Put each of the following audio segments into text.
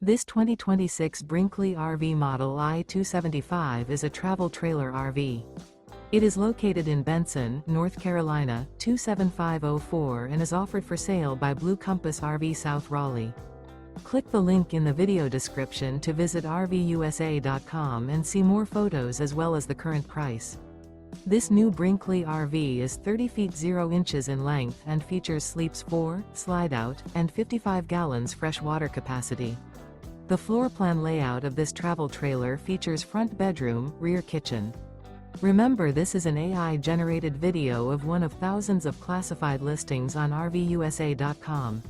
This 2026 Brinkley RV Model I 275 is a travel trailer RV. It is located in Benson, North Carolina, 27504 and is offered for sale by Blue Compass RV South Raleigh. Click the link in the video description to visit RVUSA.com and see more photos as well as the current price. This new Brinkley RV is 30 feet 0 inches in length and features sleeps 4, Slideout, and 55 gallons fresh water capacity. The floor plan layout of this travel trailer features front bedroom, rear kitchen. Remember, this is an AI-generated video of one of thousands of classified listings on RVUSA.com.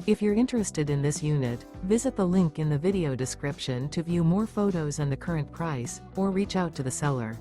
If you're interested in this unit, visit the link in the video description to view more photos and the current price, or reach out to the seller.